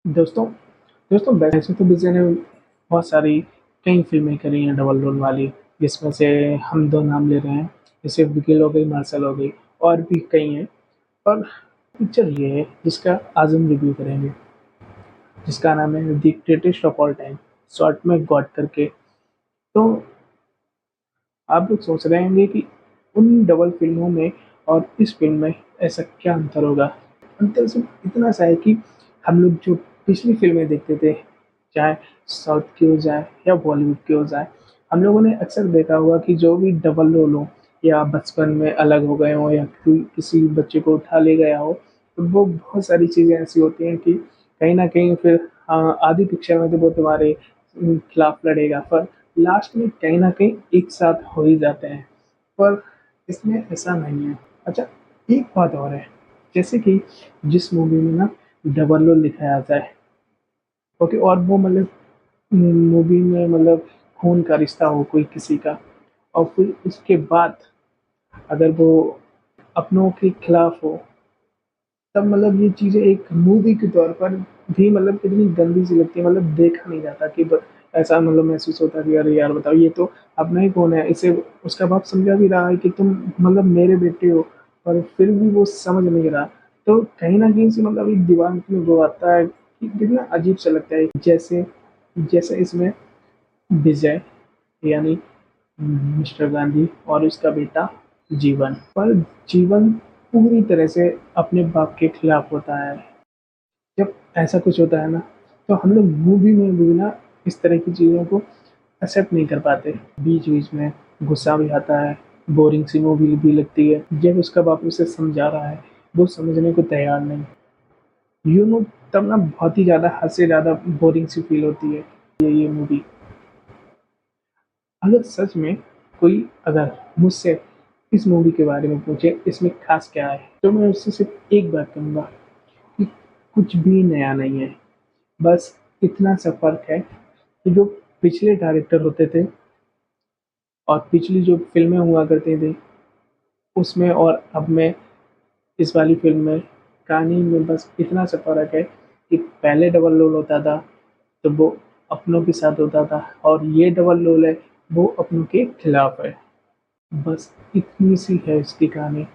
दोस्तों दोस्तों वैसे तो विजय ने बहुत सारी कई फिल्में करी हैं डबल रोल वाली, जिसमें से हम दो नाम ले रहे हैं। जैसे बिगिल हो गई, मार्शल हो गई, और भी कई हैं। पर पिक्चर ये है जिसका आज हम रिव्यू करेंगे, जिसका नाम है the greatest of all time, short में गॉड करके। तो आप लोग सोच रहे होंगे कि उन डबल फिल्मों में और इस फिल्म में ऐसा क्या अंतर होगा। अंतर सिर्फ इतना सा है कि हम लोग जो पिछली फिल्में देखते थे, चाहे साउथ की हो जाए या बॉलीवुड की हो जाए, हम लोगों ने अक्सर देखा होगा कि जो भी डबल रोल हो या बचपन में अलग हो गए हो या कोई किसी बच्चे को उठा ले गया हो, तो वो बहुत सारी चीज़ें ऐसी होती हैं कि कहीं ना कहीं फिर आधी पिक्चर में तो वो तुम्हारे खिलाफ लड़ेगा, पर लास्ट में कहीं न कहीं एक साथ हो ही जाते हैं। पर इसमें ऐसा नहीं है। अच्छा, एक बात और है, जैसे कि जिस मूवी में ना डबल रोल दिखाया जाता है, ओके, और वो मतलब मूवी में मतलब खून का रिश्ता हो कोई किसी का, और फिर उसके बाद अगर वो अपनों के खिलाफ हो, तब मतलब ये चीज़ें एक मूवी के तौर पर भी मतलब कितनी गंदी सी लगती है। मतलब देखा नहीं जाता कि ऐसा मतलब महसूस होता है कि अरे यार बताओ, ये तो अपना ही कौन है, इसे उसका बाप समझा भी रहा है कि तुम मतलब मेरे बेटे हो, पर फिर भी वो समझ नहीं रहा। तो कहीं ना कहीं से मतलब एक दिमाग में वो आता है कि कितना अजीब सा लगता है। जैसे जैसे इसमें विजय, यानी मिस्टर गांधी, और उसका बेटा जीवन, पर जीवन पूरी तरह से अपने बाप के खिलाफ होता है। जब ऐसा कुछ होता है ना, तो हम लोग मूवी में भी ना इस तरह की चीज़ों को एक्सेप्ट नहीं कर पाते। बीच बीच में गुस्सा भी आता है, बोरिंग सी मूवी भी लगती है। जब उसका बाप उसे समझा रहा है, वो समझने को तैयार नहीं, यू नो, तब ना बहुत ही ज़्यादा हद से ज़्यादा बोरिंग सी फील होती है ये मूवी। अगर सच में कोई अगर मुझसे इस मूवी के बारे में पूछे इसमें खास क्या है, तो मैं उससे सिर्फ एक बात कहूँगा कि कुछ भी नया नहीं है। बस इतना सा फ़र्क है कि जो पिछले डायरेक्टर होते थे और पिछली जो फ़िल्में हुआ करती थी, उसमें और अब में इस वाली फ़िल्म में कहानी में बस इतना सा फ़र्क है कि पहले डबल रोल होता था तो वो अपनों के साथ होता था, और ये डबल रोल है वो अपनों के खिलाफ है। बस इतनी सी है इसकी कहानी।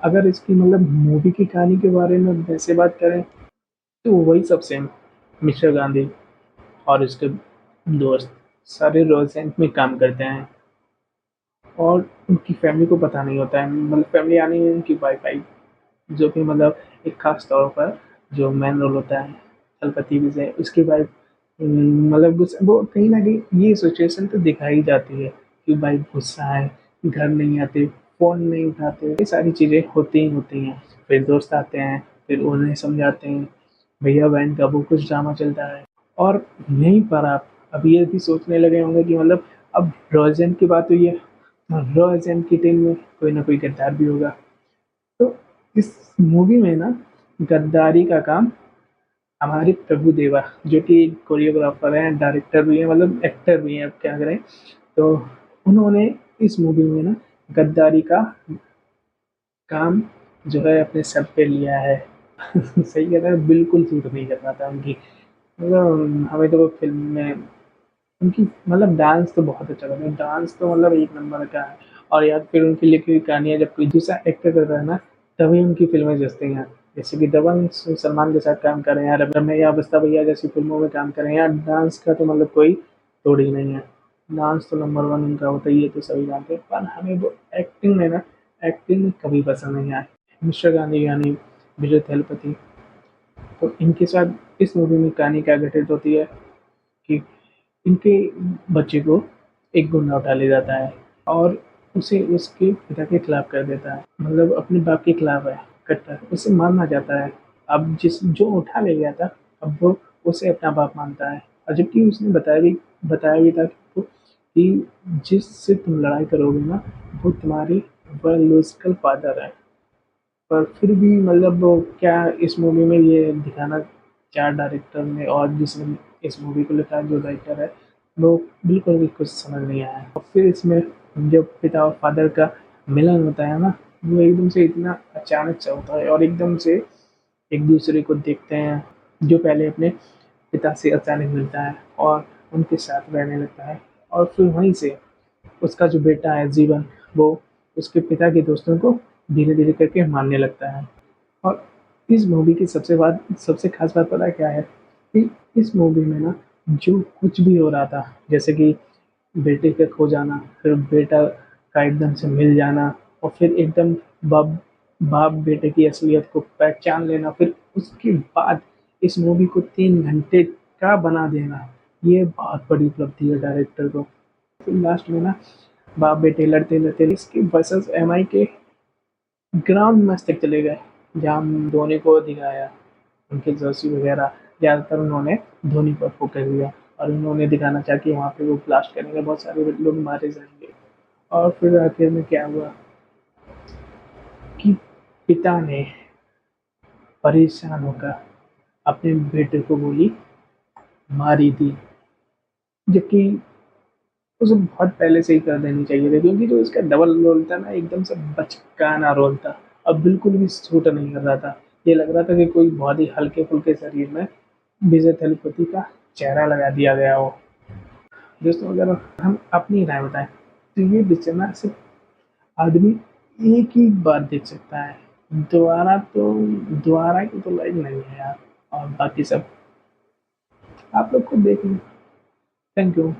अगर इसकी मतलब मूवी की कहानी के बारे में वैसे बात करें, तो वही सब सेम। मिस्टर गांधी और उसके दोस्त सारे रोसेंट में काम करते हैं, और उनकी फैमिली को पता नहीं होता है। मतलब फैमिली यानी उनकी वाईफाई, जो कि मतलब एक खास तौर पर जो मेन रोल होता है थलपति विजय, उसकी वाइफ, मतलब वो कहीं ना कहीं ये सिचुएशन तो दिखाई जाती है कि भाई गुस्सा है, घर नहीं आते, फ़ोन नहीं उठाते, ये सारी चीज़ें होती ही होती हैं। फिर दोस्त आते हैं, फिर उन्हें समझाते हैं, भैया बहन का वो कुछ ड्रामा चलता है। और यहीं पर आप अब ये भी सोचने लगे होंगे कि मतलब अब रॉयजेंट की बात हुई है, तो रॉयजेंट की टीम में कोई ना कोई गद्दार भी होगा। तो इस मूवी में ना गद्दारी का काम हमारे प्रभु देवा, जो कि कोरियोग्राफर हैं, डायरेक्टर भी हैं, मतलब एक्टर भी हैं, अब क्या करें। तो उन्होंने इस मूवी में ना गद्दारी का काम जो है अपने सर पे लिया है। सही कहता है, बिल्कुल सूट नहीं कर पाता उनकी, मतलब हमें तो वो फिल्म में उनकी मतलब डांस तो बहुत अच्छा लगता है। डांस तो मतलब एक नंबर का है। और यार फिर उनकी लिखी हुई कहानियाँ जब कोई दूसरा एक्टर करता है ना, तभी उनकी फिल्में जचती हैं। जैसे कि दबंग सलमान के साथ काम कर रहे हैं, या रमैया या बस्ता भैया जैसी फिल्मों में काम कर रहे हैं यार, डांस का तो मतलब कोई तोड़ ही नहीं है। डांस तो नंबर वन उनका होता ही है, तो सभी जानते हैं। पर हमें वो एक्टिंग में ना, एक्टिंग में कभी पसंद नहीं आए। मिस्टर गांधी यानी विजय थलपति, तो इनके साथ इस मूवी में कहानी क्या घटित होती है कि इनके बच्चे को एक गुंडा उठा ले जाता है और उसे उसके पिता के खिलाफ कर देता है, मतलब अपने बाप के खिलाफ है, कट्टर, उसे मारना चाहता है। अब जिस जो उठा ले गया था, अब वो उसे अपना बाप मानता है, और जबकि उसने बताया भी था कि जिससे तुम लड़ाई करोगे ना, वो तुम्हारी बायोलॉजिकल फादर है। पर फिर भी मतलब वो क्या इस मूवी में ये दिखाना चार डायरेक्टर ने, और जिसने इस मूवी को लिखा है जो राइटर है, वो बिल्कुल भी कुछ समझ नहीं आया। और फिर इसमें जो पिता और फादर का मिलन होता है ना, वो एकदम से इतना अचानक से होता है, और एकदम से एक दूसरे को देखते हैं, जो पहले अपने पिता से अचानक मिलता है और उनके साथ रहने लगता है, और फिर वहीं से उसका जो बेटा है जीवन, वो उसके पिता के दोस्तों को धीरे धीरे करके मानने लगता है। और इस मूवी की सबसे खास बात पता है क्या है, कि इस मूवी में ना जो कुछ भी हो रहा था, जैसे कि बेटे का खो जाना, फिर बेटा का एकदम से मिल जाना, और फिर एकदम बाप बाप बेटे की असलियत को पहचान लेना, फिर उसके बाद इस मूवी को 3 घंटे का बना देना, ये बहुत बड़ी उपलब्धि है डायरेक्टर को। फिर लास्ट में ना बाप बेटे लड़ते लड़ते इसके वर्सेस एमआई के ग्राउंड मैच तक चले गए, जहाँ धोनी को दिखाया, उनके जर्सी वगैरह ज़्यादातर उन्होंने धोनी पर फोकस दिया, और उन्होंने दिखाना चाहा कि वहाँ पे वो ब्लास्ट करेंगे, बहुत सारे लोग मारे जाएंगे। और फिर आखिर में क्या हुआ कि पिता ने परेशान होकर अपने बेटे को गोली मारी थी, जबकि उसे बहुत पहले से ही कर देनी चाहिए थी, क्योंकि जो इसका डबल रोल था ना, एकदम से बचकाना रोल था, अब बिल्कुल भी सूट नहीं कर रहा था। ये लग रहा था कि कोई बहुत ही हल्के फुल्के शरीर में विजय थलीपति का चेहरा लगा दिया गया हो। दोस्तों, अगर हम अपनी राय बताएं तो ये पिक्चर ना सिर्फ आदमी एक ही बार देख सकता है, दोबारा की तो लाइक नहीं है यार। और बाकी सब आप लोग खुद देख लें। Thank you.